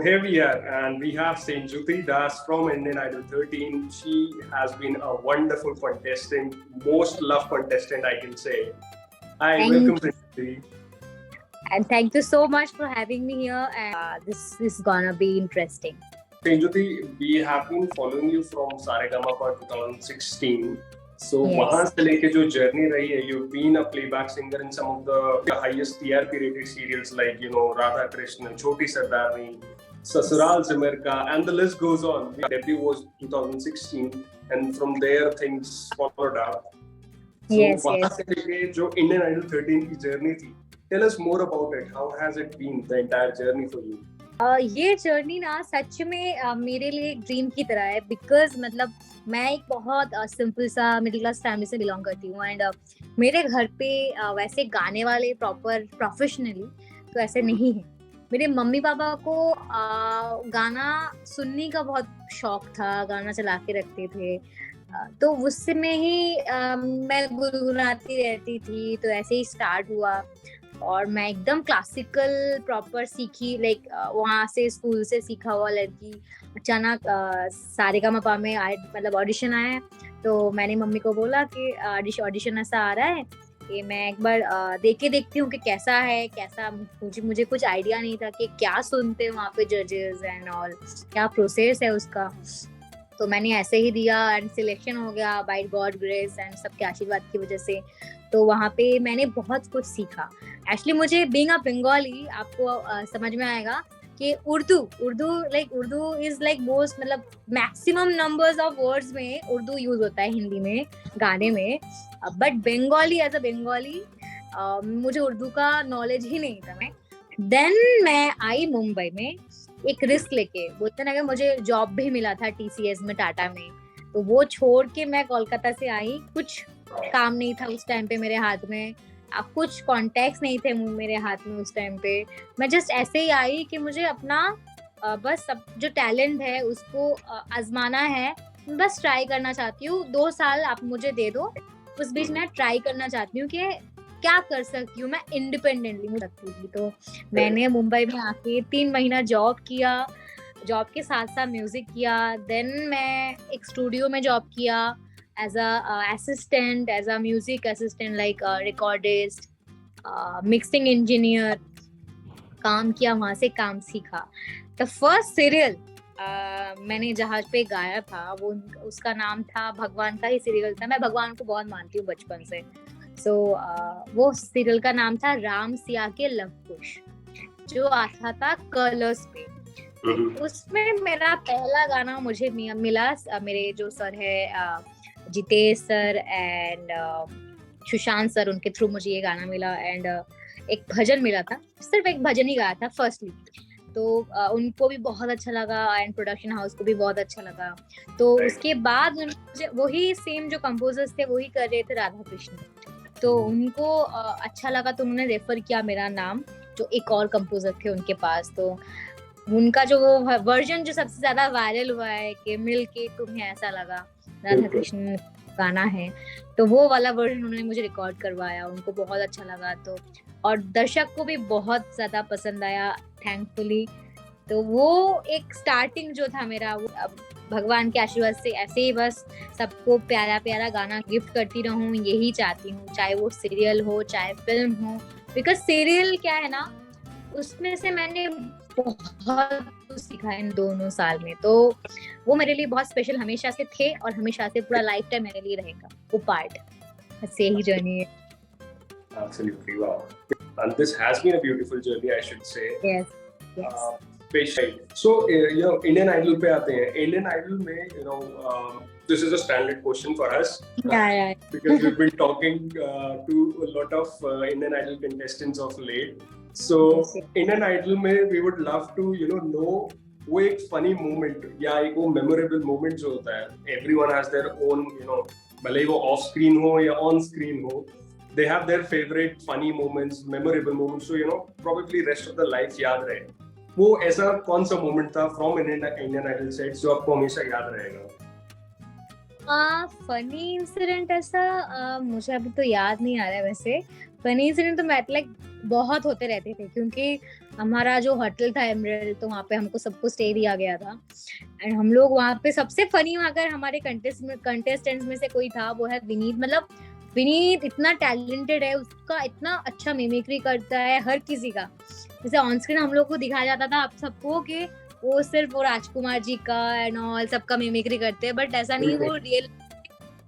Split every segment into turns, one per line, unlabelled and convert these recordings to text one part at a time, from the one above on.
here we are, and we have Senjuti Das from Indian Idol 13. She has been a wonderful contestant, most loved contestant, I can say. Hi, welcome, Senjuti.
And thank you so much for having me here. And this is gonna be interesting.
Senjuti, we have been following you from Saregama 2016. So,
Yes.
वहाँ से लेके जो journey रही है, you've been a playback singer in some of the highest TRP rated serials like Radha Krishna, Choti Sardarni, Sasural Simar Ka, and the list goes on. The debut was 2016, and from there things followed up. So, वहाँ से लेके जो Indian Idol 13 की journey थी, tell us more about it. How has it been, the entire journey for you?
ये journey ना सच में मेरे लिए एक ड्रीम की तरह है, बिकॉज मतलब मैं एक बहुत सिंपल सा मिडिल क्लास फैमिली से बिलोंग करती हूँ एंड मेरे घर पे वैसे गाने वाले प्रॉपर प्रोफेशनली तो ऐसे नहीं है. मेरे मम्मी पापा को गाना सुनने का बहुत शौक था, गाना चला के रखते थे, तो उससे में ही मैं गुनगुनाती रहती थी. तो ऐसे ही स्टार्ट हुआ और मैं एकदम क्लासिकल प्रॉपर सीखी, लाइक वहाँ से स्कूल से सीखा हुआ लड़की. अचानक सारेगामापा में मतलब ऑडिशन आया, तो मैंने मम्मी को बोला कि ऑडिशन ऐसा आ रहा है कि मैं एक बार देख देखती हूँ कि कैसा है, कैसा. मुझे कुछ आइडिया नहीं था कि क्या सुनते हैं वहाँ पे जजेस एंड ऑल, क्या प्रोसेस है उसका. तो मैंने ऐसे ही दिया एंड सिलेक्शन हो गया बाय गॉड ग्रेस एंड सबके आशीर्वाद की वजह से. तो वहाँ पे मैंने बहुत कुछ सीखा. एक्चुअली मुझे बीइंग अ बंगाली, आपको समझ में आएगा कि उर्दू इज लाइक मोस्ट, मतलब मैक्सिमम नंबर्स ऑफ वर्ड्स में उर्दू यूज होता है हिंदी में गाने में. But Bengali as a Bengali मुझे उर्दू का नॉलेज ही नहीं था. देन मैं आई मुंबई में एक रिस्क लेके, बोलते ना कि मुझे जॉब भी मिला था TCS में, टाटा में. तो वो छोड़ के मैं कोलकाता से आई. कुछ काम नहीं था उस टाइम पे मेरे हाथ में, कुछ कॉन्टेक्ट्स नहीं थे मेरे हाथ में उस टाइम पे. मैं जस्ट ऐसे ही आई कि मुझे अपना बस सब जो टैलेंट है उसको आजमाना है, बस ट्राई करना चाहती हूँ. 2 साल आप मुझे दे दो, उस बीच मैं ट्राई करना चाहती हूँ कि क्या कर सकती हूँ मैं इंडिपेंडेंटली हो सकती थी. तो मैंने मुंबई में आके 3 महीना जॉब किया, जॉब के साथ साथ म्यूजिक किया. देन मैं एक स्टूडियो में जॉब किया as a assistant, as a music assistant, like recordist, mixing engineer. काम किया, वहां से काम सीखा. द फर्स्ट सीरियल मैंने जहाज पे गाया था वो उसका नाम था, भगवान का ही सीरियल था. मैं भगवान को बहुत मानती हूँ बचपन से. सो वो सीरियल का नाम था राम सिया के लव कुश, जो आता था कलर्स पे. उसमें मेरा पहला गाना मुझे मिला. मेरे जो सर है Jitesh sir and Sushant sir, उनके थ्रू मुझे ये गाना मिला. एंड एक भजन मिला था, सिर्फ एक भजन ही गाया था फर्स्टली. तो उनको भी बहुत अच्छा लगा एंड प्रोडक्शन हाउस को भी बहुत अच्छा लगा. तो उसके बाद मुझे वही सेम जो कंपोजर्स थे वही कर रहे थे, राधा कृष्ण. तो उनको अच्छा लगा, तो उन्होंने रेफर किया मेरा नाम जो एक और कंपोजर थे उनके पास. तो उनका जो वो वर्जन जो सबसे ज्यादा वायरल हुआ है कि मिल के तुम्हें ऐसा लगा, राधा कृष्ण गाना है, तो वो वाला वर्जन उन्होंने मुझे रिकॉर्ड करवाया. उनको बहुत अच्छा लगा, तो और दर्शक को भी बहुत ज्यादा पसंद आया थैंकफुली. तो वो एक स्टार्टिंग जो था मेरा, वो भगवान के आशीर्वाद से ऐसे ही बस सबको प्यारा प्यारा गाना गिफ्ट करती रहूं, यही चाहती हूँ. चाहे वो सीरियल हो चाहे फिल्म हो, बिकॉज सीरियल क्या है ना, उसमें से मैंने बहुत कुछ सीखा इन 2 साल में. तो वो मेरे लिए बहुत स्पेशल हमेशा से थे और हमेशा से पूरा लाइफ टाइम मेरे लिए रहेगा वो पार्ट. बस यही जर्नी है.
Absolutely, wow. And this has been a beautiful journey, I should say.
Yes.
So, Indian Idol पे आते हैं. Indian Idol में, this is a standard question for us.
Yeah.
Because we've been talking to a lot of Indian Idol contestants of late. So, Indian Idol में we would love to, know वो एक funny moment या एक वो memorable moment जो होता है. Everyone has their own, भले ही वो off screen हो या on screen हो, they have their favorite funny moments, memorable moments. So, probably rest of the life याद रहे. वो ऐसा कौन सा मोमेंट था फ्रॉम इंडियन आइडल सेट्स जो आपको हमेशा याद रहेगा?
फनी इंसिडेंट ऐसा मुझे अभी तो याद नहीं आ रहा है। वैसे फनी इंसिडेंट तो मैं लाइक बहुत होते रहते थे, क्योंकि हमारा जो होटल था एमरल्ड, तो वहाँ पे हमको सबको स्टे दिया गया था। एंड हम लोग वहाँ पे सबसे फनी अगर हमारे कंटेस्टेंट्स में से कोई था, वो है विनीत। मतलब विनीत इतना टैलेंटेड है, उसका इतना अच्छा मिमिक्री करता है हर किसी का। जैसे ऑन स्क्रीन हम लोग को दिखाया जाता था आप सबको कि वो सिर्फ वो राजकुमार जी का एंड ऑल सबका मिमिक्री करते हैं, बट ऐसा नहीं, वो रियल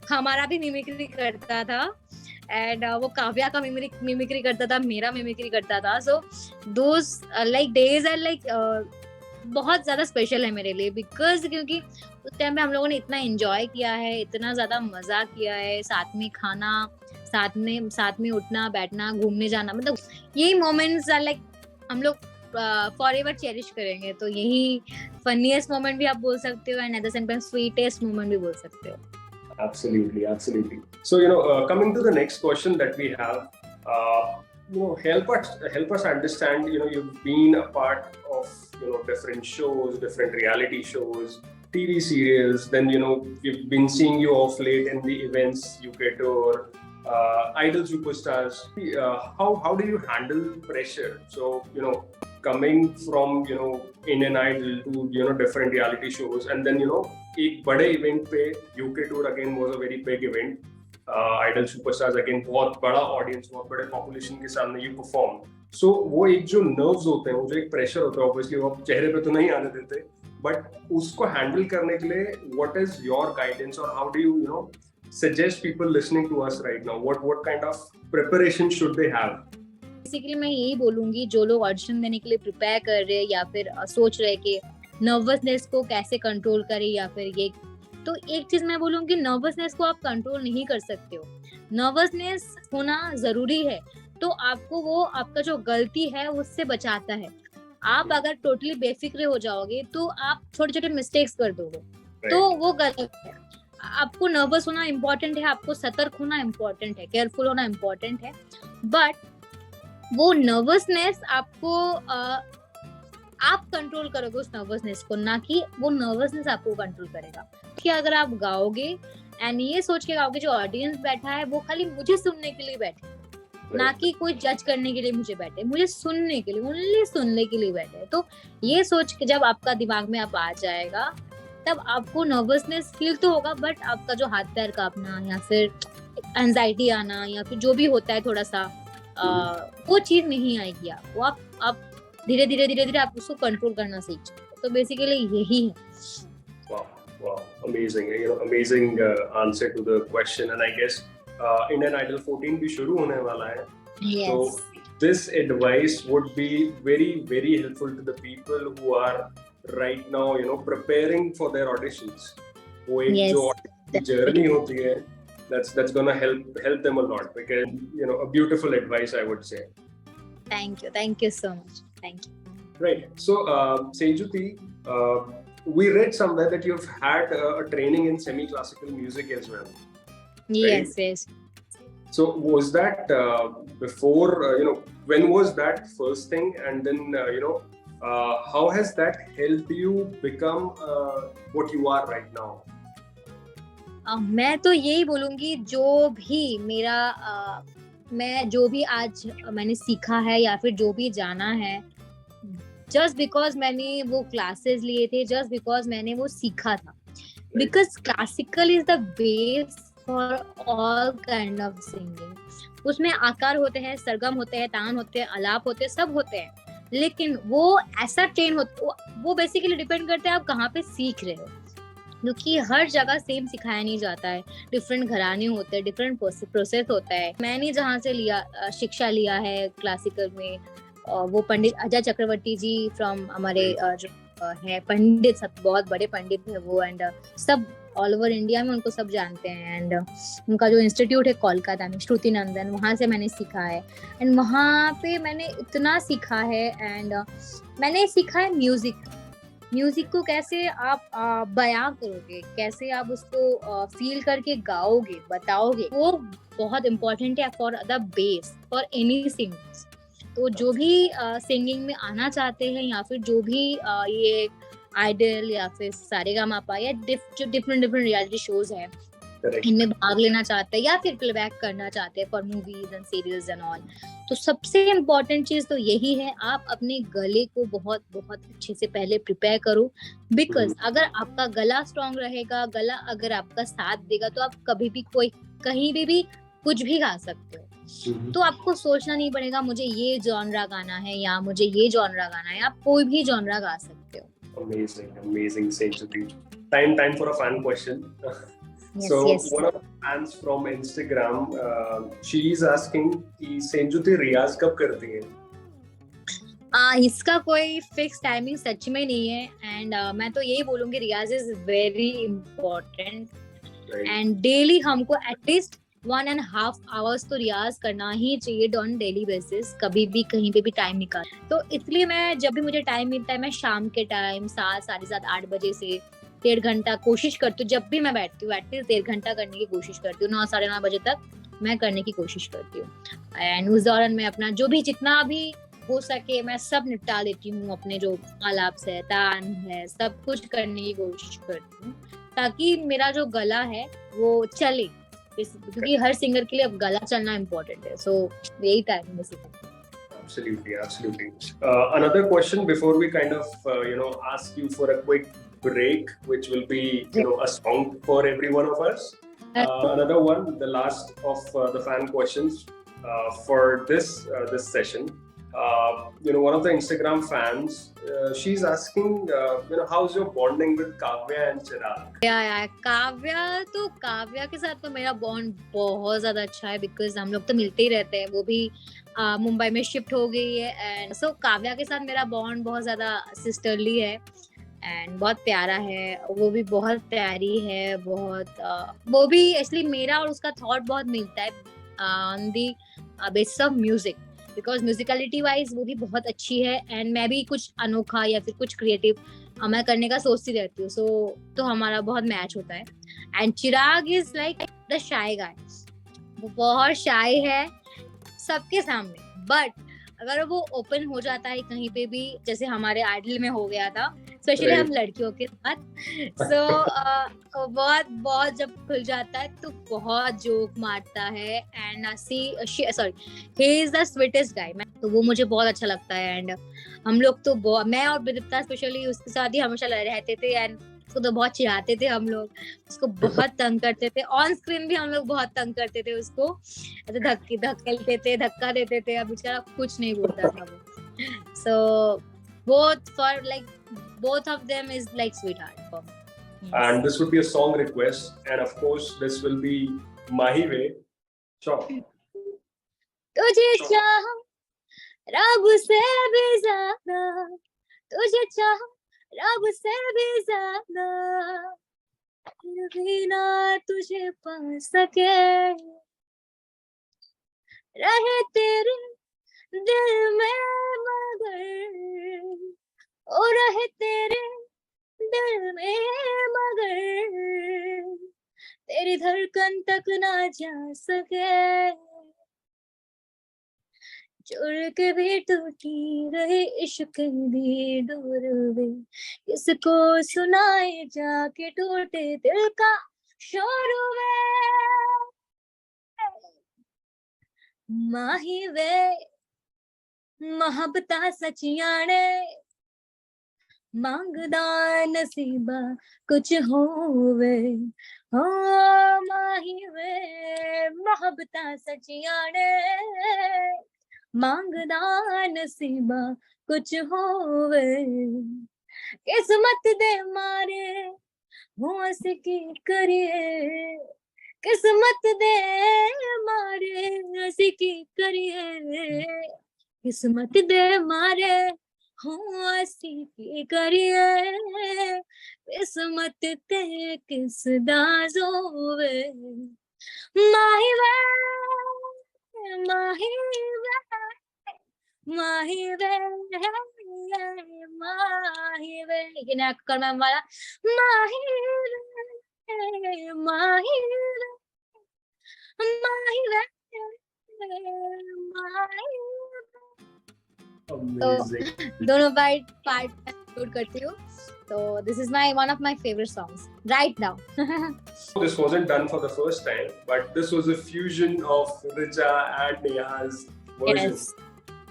हमारा भी मिमिक्री करता था। एंड वो काव्या का मिमिक्री करता था, मेरा मिमिक्री करता था। So those like days are like बहुत ज्यादा स्पेशल है मेरे लिए, बिकॉज क्योंकि उस टाइम पे हम लोगों ने इतना एंजॉय किया है, इतना ज्यादा मजा किया है, साथ में खाना, साथ में उठना बैठना, घूमने जाना, मतलब यही मोमेंट्स आर लाइक हम लोग फॉर एवर चेरिश करेंगे। तो यही फनीएस्ट मोमेंट भी आप बोल सकते हो, and at the same time sweetest moment भी बोल सकते हो।
Absolutely, absolutely. So, coming to the next question that we have, help us understand. You've been a part of different shows, different reality shows, TV serials. Then we've been seeing you off late in the events, UK tour, Idol Superstars. How do you handle pressure? So coming from Indian Idol to different reality shows, and then एक बड़े event पे UK tour again was a very big event, idol superstars again बहुत बड़ा audience, बहुत बड़े population के सामने you perform. सो वो एक जो नर्व्स होते हैं, वो जो एक प्रेशर होता है, ऑब्वियसली वो चेहरे पे तो नहीं आने देते, बट उसको हैंडल करने के लिए व्हाट इज योर गाइडेंस, और how do you suggest people listening to us right now, what kind of preparation should they have?
Basically मैं यही बोलूंगी, जो लोग ऑडिशन देने के लिए प्रिपेयर कर रहे हैं या फिर सोच रहे हैं कि नर्वसनेस को कैसे कंट्रोल करें, या फिर ये, तो एक चीज मैं बोलूंगी, नर्वसनेस को आप कंट्रोल नहीं कर सकते हो। नर्वसनेस होना जरूरी है, तो आपको वो आपका जो गलती है उससे बचाता है। आप अगर टोटली बेफिक्र हो जाओगे तो आप छोटे छोटे मिस्टेक्स कर दोगे, तो वो गलत है। आपको नर्वस होना इम्पोर्टेंट है, आपको सतर्क होना इम्पोर्टेंट है, केयरफुल होना इम्पोर्टेंट है, बट वो नर्वसनेस आपको आप कंट्रोल करोगे उस नर्वसनेस को, ना कि वो नर्वसनेस आपको कंट्रोल करेगा। कि अगर आप गाओगे एंड ये सोच के गाओगे जो ऑडियंस बैठा है वो खाली मुझे सुनने के लिए बैठे, ना कि कोई जज करने के लिए मुझे बैठे, मुझे सुनने के लिए, ओनली सुनने के लिए बैठे, तो ये सोच के जब आपका दिमाग में आप आ जाएगा, तब आपको नर्वसनेस फील तो होगा, बट आपका जो हाथ पैर कांपना या फिर एंजाइटी आना या फिर जो भी होता है थोड़ा सा, वो चीज नहीं आएगी। वो आप धीरे धीरे आप उसको कंट्रोल करना सीख जाओगे। तो बेसिकली यही है।
Wow, amazing, amazing answer to the question, and I guess Indian Idol 14 भी शुरू होने वाला है।
Yes.
So this advice would be very, very helpful to the people who are right now, preparing for their auditions. वो एक जो journey होती है, that's gonna help them a lot, because a beautiful advice, I would say.
Thank you so much. Thank you.
Right. So Sejuti, we read somewhere that you've had a training in semi-classical music as well.
Yes,
right?
yes.
So was that before, when was that first thing, and then how has that helped you become what you are right now?
मैं तो यही बोलूंगी, जो भी मैं जो भी आज मैंने सीखा है या फिर जो भी जाना है, जस्ट बिकॉज मैंने वो क्लासेस लिए थे, जस्ट बिकॉज मैंने वो सीखा था, because classical is the base for all kind of singing. उसमें आकार होते हैं, सरगम होते हैं, तान होते हैं, आलाप होते हैं, सब होते हैं, लेकिन वो ऐसा ट्रेन होता, वो बेसिकली डिपेंड करता है आप कहाँ पे सीख रहे हो, क्योंकि हर जगह सेम सिखाया नहीं जाता है, डिफरेंट घराने होते हैं, डिफरेंट प्रोसेस होता है। मैंने जहाँ से शिक्षा लिया है क्लासिकल में, वो पंडित अजय चक्रवर्ती जी फ्रॉम हमारे जो है पंडित, सब बहुत बड़े पंडित है वो, एंड सब ऑल ओवर इंडिया में उनको सब जानते हैं, एंड उनका जो इंस्टीट्यूट है कोलकाता में, श्रुति नंदन, वहाँ से मैंने सीखा है, एंड वहाँ पे मैंने इतना सीखा है, एंड मैंने सीखा है म्यूजिक को कैसे आप बयां करोगे, कैसे आप उसको फील करके गाओगे, बताओगे, वो बहुत इम्पोर्टेंट है for the base for any singers. तो जो भी सिंगिंग में आना चाहते हैं, या फिर जो भी ये आइडल या फिर सारेगामापा या जो डिफरेंट रियलिटी शोज हैं,
Correct.
इनमें भाग लेना चाहते हैं या फिर प्लेबैक करना चाहते हैं for movies and serials and all, तो सबसे इम्पोर्टेंट चीज तो यही है, आप अपने गले को बहुत बहुत अच्छे से पहले प्रिपेयर करो, बिकॉज अगर आपका गला स्ट्रांग रहेगा, गला अगर आपका साथ देगा, तो आप कभी भी कोई कहीं भी कुछ भी गा सकते हो। तो आपको सोचना नहीं पड़ेगा मुझे ये जॉनरा गाना है या मुझे ये जॉनरा गाना है, आप कोई भी जॉनरा गा सकते हो।
Amazing, Senjuti. Time for a fan question.
Yes,
So
yes.
one of the fans from Instagram, she is asking कि Senjuti रियाज कब करती है?
इसका कोई फिक्स टाइमिंग सच में नहीं है, एंड मैं तो यही बोलूंगी रियाज is very important, and daily हमको एटलीस्ट 1.5 hours तो रियाज करना ही चाहिए ऑन डेली बेसिस, कभी भी कहीं पे भी टाइम निकाल। तो इसलिए मैं जब भी मुझे टाइम मिलता है, मैं शाम के टाइम 7, 7:30, 8 बजे से 1.5 घंटा कोशिश करती हूँ, जब भी मैं बैठती हूँ एटलीस्ट 1.5 घंटा करने की कोशिश करती हूँ, 9, 9:30 बजे तक मैं करने की कोशिश करती हूँ। एंड उस दौरान मैं अपना जो भी जितना भी हो सके मैं सब निपटा देती हूँ, अपने जो आलाप है, तान है, सब कुछ करने की कोशिश करती हूँ, ताकि मेरा जो गला है वो चले, क्योंकि हर सिंगर के लिए अब गला चलना इम्पोर्टेंट है। सो यही time basically.
Absolutely. Another question before we kind of ask you for a quick break, which will be a song for every one of us. Another one, the last of the fan questions for this session. One of the Instagram fans, she's asking, how's your bonding with Kavya and Chirag?
Kavya के साथ तो मेरा bond बहुत ज्यादा अच्छा है, because हम लोग तो मिलते ही रहते हैं, वो भी मुंबई में शिफ्ट हो गई है, एंड सो काव्या के साथ मेरा बॉन्ड बहुत ज्यादा सिस्टरली है एंड बहुत प्यारा है, वो भी बहुत प्यारी है, बहुत वो भी एक्चुअली मेरा और उसका थॉट बहुत मिलता है on the basis of music, because musicality wise वो भी बहुत अच्छी है, एंड मैं भी कुछ अनोखा या फिर कुछ क्रिएटिव मैं करने का सोचती रहती हूँ, सो तो हमारा बहुत मैच होता है। And Chirag is like the shy guy, वो बहुत शाय है सबके सामने, बट अगर वो ओपन हो जाता है कहीं पे भी, जैसे हमारे आइडल में हो गया था, स्पेशली हम लड़कियों के साथ, सो बहुत जब खुल जाता है तो बहुत जोक मारता है, and he is the sweetest guy, तो वो मुझे बहुत अच्छा लगता है। एंड हम लोग तो मैं और विदिप्ता स्पेशली उसके साथ ही हमेशा रहते थे, एंड उसको तो बहुत चिढ़ाते थे हम लोग, उसको बहुत तंग करते थे, ऑन स्क्रीन भी हम लोग बहुत तंग करते थे उसको, ऐसे धक्के थे, धक्का देते थे, अब बेचारा कुछ नहीं बोलता था वो। सो both of them is like sweetheart for me. Yes.
And this would be a song request, and of course this will be Mahi Way. Sure.
तुझे चाहा रब से भी ज्यादा, तुझे चाहा रब से भी ज्यादा, फिर भी ना तुझे पा सके, रहे तेरे दिल में मगर, ओ रहे तेरे दिल में मगर, तेरी धड़कन तक ना जा सके, जुड़ के भी टूटी रहे इश्क भी दूर वे, किसको सुनाए जाके टूटे दिल का शोर वे, माही वे मोहब्बता सचियाने, मांगदा नसीबा कुछ होवे, हो माही वे मोहब्बता सचियाने, मांगदा नसीबा कुछ होवे, किस्मत दे मारे हुआ से की करिए, किस्मत दे मारे हंसी की करिए, किस्मत दे मारे हुआ हंसी की करिए, किस्मत ते किस दाजोवे, माही वे माही वे माही वे माही वे, ये नया करना वाला, माही वे माही वे माही वे माही वे।
Amazing.
तो दोनों पार्ट करती हूँ, So this is one of my favorite songs right now.
This wasn't done for the first time, but this was a fusion of Richa and Neha's version.
Yes.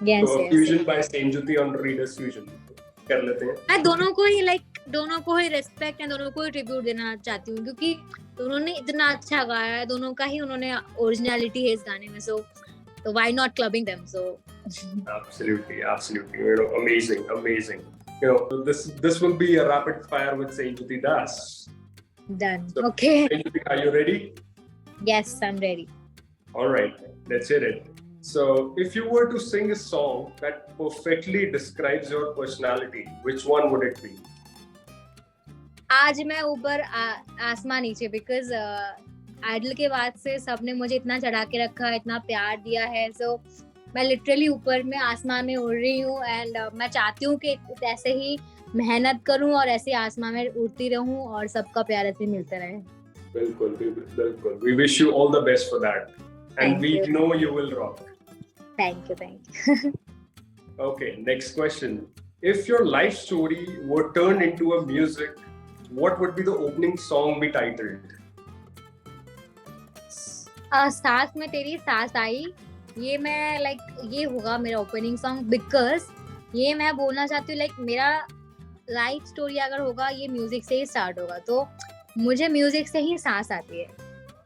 Yes,
So
yes.
fusion by Senjuti on Reader's Fusion. कर लेते हैं.
मैं दोनों को ही respect and दोनों को ही tribute देना चाहती हूँ क्योंकि दोनों ने इतना अच्छा गाया है, दोनों का ही उन्होंने ओरिजिनलिटी है इस गाने में, so why not clubbing them? So
Absolutely. You know, amazing. You know, this will be a rapid fire with Senjuti Das.
done.
So,
Okay.
Senjuti, are you ready?
Yes, I'm ready.
All right, let's hit it. So, if you were to sing a song that perfectly describes your personality, which one would it be?
आज मैं ऊपर आसमान नीचे, because idol के बाद से सबने मुझे इतना चढ़ा के रखा, इतना प्यार दिया है, सो मैं लिटरली ऊपर में आसमान में उड़ रही हूँ एंड मैं चाहती हूँ कि ऐसे ही मेहनत करूँ और ऐसे आसमान में उड़ती रहूँ और सबका प्यार ऐसे मिलता रहे.
बिल्कुल. We wish you all the best for that. And
Thank
we
you.
know you will rock.
Thank you.
Okay, next question. If your life story were turned into a music, what would be the opening song be titled?
सास में तेरी सास आई, ये मैं ये होगा मेरा opening song, because ये मैं बोलना चाहती हूँ मेरा लाइफ स्टोरी अगर होगा ये म्यूजिक से ही स्टार्ट होगा, तो मुझे म्यूजिक से ही सांस आती है,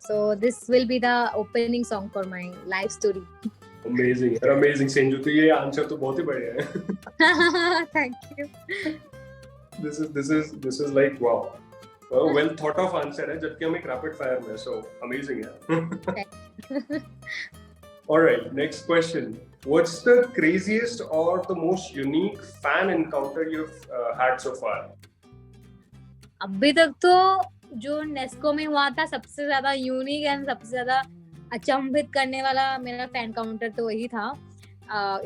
so this will be the opening song for my life story.
Amazing Senjuti, ये आंसर तो बहुत ही बढ़िया है.
Thank you.
This is like wow. Well thought of answer है, जबकि हम एक rapid fire में, so amazing है. All right, next question. What's the craziest or the most unique fan encounter you've had so far?
अभी तक तो जो नेस्को में हुआ था सबसे ज्यादा यूनिक एंड सबसे ज्यादा अचंभित करने वाला मेरा फैन काउंटर तो वही था.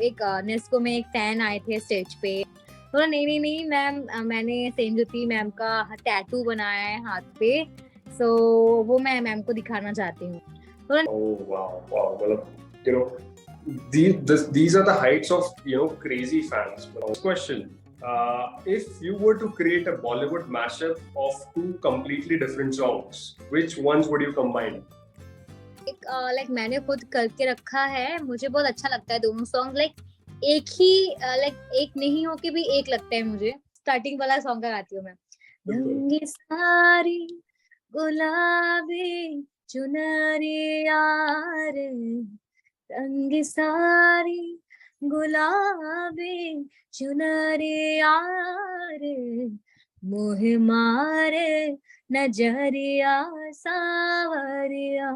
एक नेस्को में एक फैन आए थे स्टेज पे, तो नहीं मैम, मैंने सेंजुती मैम का टैटू बनाया है हाथ पे, सो वो मैं मैम को दिखाना चाहती हूँ.
Oh wow. Well, you know, these are the heights of, you know, crazy fans. Next question. If you were to create a Bollywood mashup of two completely different songs, which ones would you combine?
मैंने खुद करके रखा है, मुझे बहुत अच्छा लगता है दोनों सॉन्ग, एक ही एक नहीं हो के भी एक लगता है मुझे. स्टार्टिंग वाला सॉन्ग का गाती हूँ मैं. रंगी सारी गुलाबी चुनरिया रे, रंगी सारी गुलाबी चुनरिया रे, मोहे मारे नजरिया सावरिया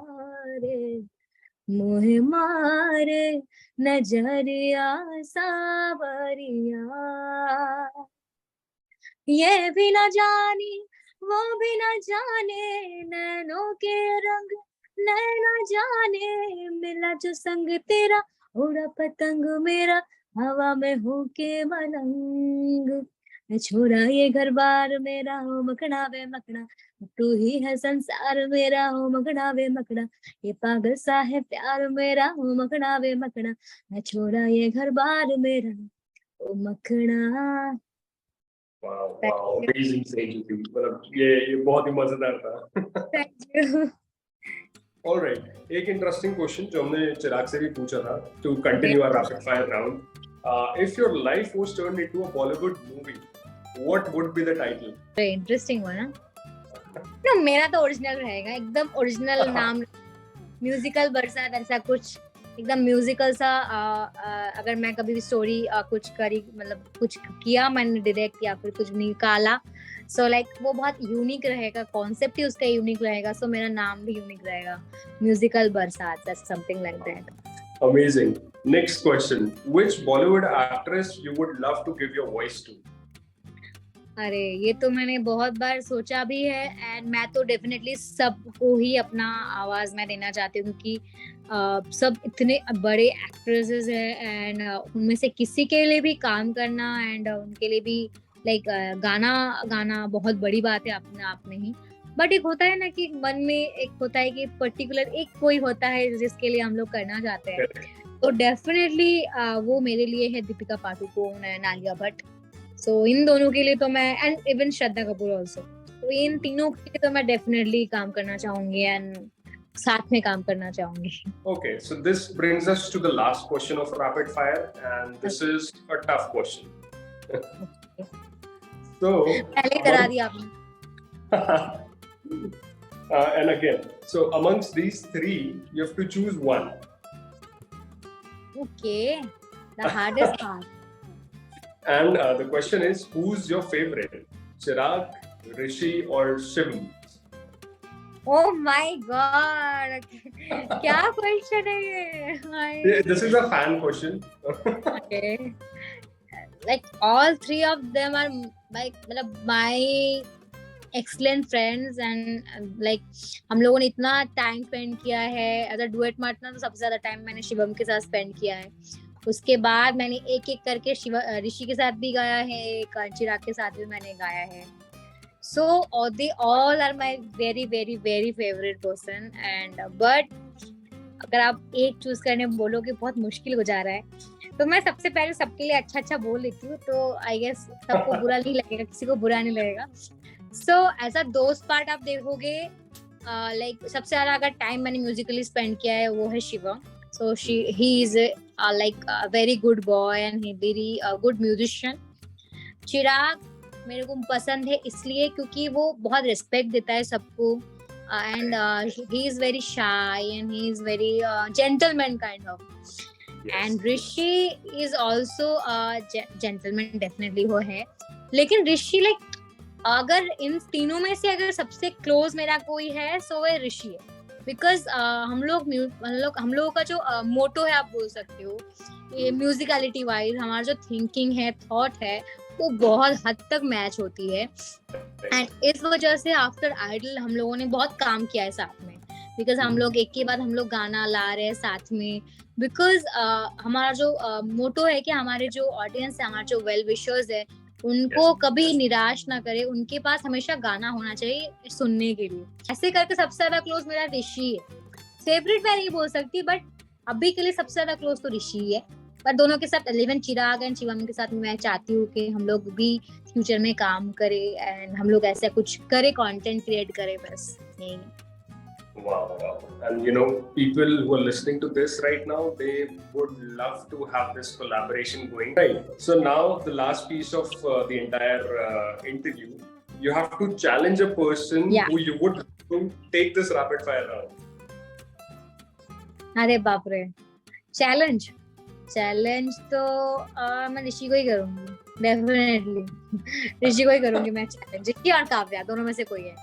रे, मोहे मारे नजरिया सावरिया. ये भी न जानी वो भी न जाने, नैनों के रंग नैना जाने, मिला जो संग तेरा उड़ा पतंग मेरा, हवा में हो के मलंग. मैं छोड़ा ये घर बार मेरा, हो मकड़ा वे मकड़ा, तू ही है संसार मेरा, हो मकड़ा वे मकड़ा, ये पागल सा है प्यार मेरा, हो मकड़ा वे मकड़ा, मैं छोड़ा ये घर बार मेरा, ओ मकड़ा.
Wow, amazing Senjuti. मतलब ये बहुत ही मजेदार था.
Thank you.
All right, एक interesting question जो हमने चिराग से भी पूछा था, to continue our rapid fire round. If your life was turned into a Bollywood movie, what would be the title?
Very interesting one, ना? No, मेरा तो ओरिजिनल रहेगा, एकदम ओरिजिनल नाम, म्यूजिकल बरसात, ऐसा कुछ एकदम म्यूजिकल सा. अगर मैं कभी भी स्टोरी कुछ करी, मतलब कुछ किया मैंने डायरेक्ट या फिर कुछ निकाला, सो वो बहुत यूनिक रहेगा, कॉन्सेप्ट ही उसका यूनिक रहेगा, सो मेरा नाम भी यूनिक रहेगा, म्यूजिकल बरसात, something like that.
Amazing. Next question. Which Bollywood actress you would love to give your voice to?
अरे ये तो मैंने बहुत बार सोचा भी है, एंड मैं तो डेफिनेटली सबको ही अपना आवाज मैं देना चाहती हूँ, क्योंकि सब इतने बड़े एक्ट्रेसेस हैं एंड उनमें से किसी के लिए भी काम करना एंड उनके लिए भी गाना बहुत बड़ी बात है अपने आप में ही. बट एक होता है ना कि मन में एक होता है कि पर्टिकुलर एक कोई होता है जिसके लिए हम लोग करना चाहते हैं, तो डेफिनेटली वो मेरे लिए है दीपिका पादुकोण एंड आलिया भट्ट. सो इन दोनों के लिए तो मैं, and even Shraddha Kapoor also, तो इन तीनों के लिए तो मैं डेफिनेटली काम करना चाहूंगी एंड साथ में काम करना चाहूंगी.
Okay, so this brings us to the last question of rapid fire, and this is a tough question. So
पहले करा दिया आपने.
And again, so amongst these three, you have to choose one.
Okay, the hardest part.
And the question is, who's your favorite? Chirag, Rishi, or Shivam?
Oh my god! क्या question है ये?
This is a fan question.
Okay. Like all three of them are my excellent friends and like हम लोगों ने इतना time spend किया है as a duet partner. तो सबसे ज्यादा टाइम मैंने शिवम के साथ स्पेंड किया है. उसके बाद मैंने एक एक करके ऋषि के साथ भी गाया है, चिराग के साथ भी मैंने गाया है. So they all are my very very very favorite person and but अगर आप एक चूज करने बोलोगे बहुत मुश्किल हो जा रहा है. तो मैं सबसे पहले सबके लिए अच्छा अच्छा बोल लेती हूँ, तो आई गेस सबको बुरा नहीं लगेगा, किसी को बुरा नहीं लगेगा. सो एज अ दोस्त पार्ट आप देखोगे लाइक सबसे ज्यादा अगर टाइम मैंने म्यूजिकली स्पेंड किया है वो है Shivam. So he is like a very good boy and he very good musician. Chirag मेरे को पसंद है इसलिए क्योंकि वो बहुत रिस्पेक्ट देता है सबको and he is very shy and he is very gentleman kind of. Yes. And Rishi is also a gentleman definitely वो है. लेकिन ऋषि लाइक अगर इन तीनों में से अगर सबसे क्लोज मेरा कोई है सो वो ऋषि है. बिकॉज हम लोगों का जो मोटो है आप बोल सकते हो, ये म्यूजिकलिटी वाइज हमारा जो थिंकिंग है, थॉट है, वो बहुत हद तक मैच होती है. एंड इस वजह से आफ्टर आइडल हम लोगों ने बहुत काम किया है साथ में. बिकॉज हम लोग एक के बाद हम लोग गाना ला रहे हैं साथ में. बिकॉज हमारा जो मोटो है कि हमारे जो ऑडियंस है, हमारे जो वेल विशर्स है, उनको कभी निराश ना करे, उनके पास हमेशा गाना होना चाहिए सुनने के लिए. ऐसे करके सबसे ज्यादा क्लोज मेरा ऋषि है. फेवरेट मैं नहीं बोल सकती बट अभी के लिए सबसे ज्यादा क्लोज तो ऋषि है. पर दोनों के साथ इवन चिराग एंड शिवम के साथ मैं चाहती हूँ कि हम लोग भी फ्यूचर में काम करें एंड हम लोग ऐसा कुछ करें, कंटेंट क्रिएट करें, बस यही.
Wow. And you know, people who are listening to this right now, they would love to have this collaboration going. Right. So now the last piece of the entire interview, you have to challenge a person who you would take this rapid fire round.
अरे बाप रे, challenge तो मैं ऋषि को ही करूंगी definitely. ऋषि को ही करूंगी मैं चैलेंज. ऋषि और काव्या दोनों में से कोई है.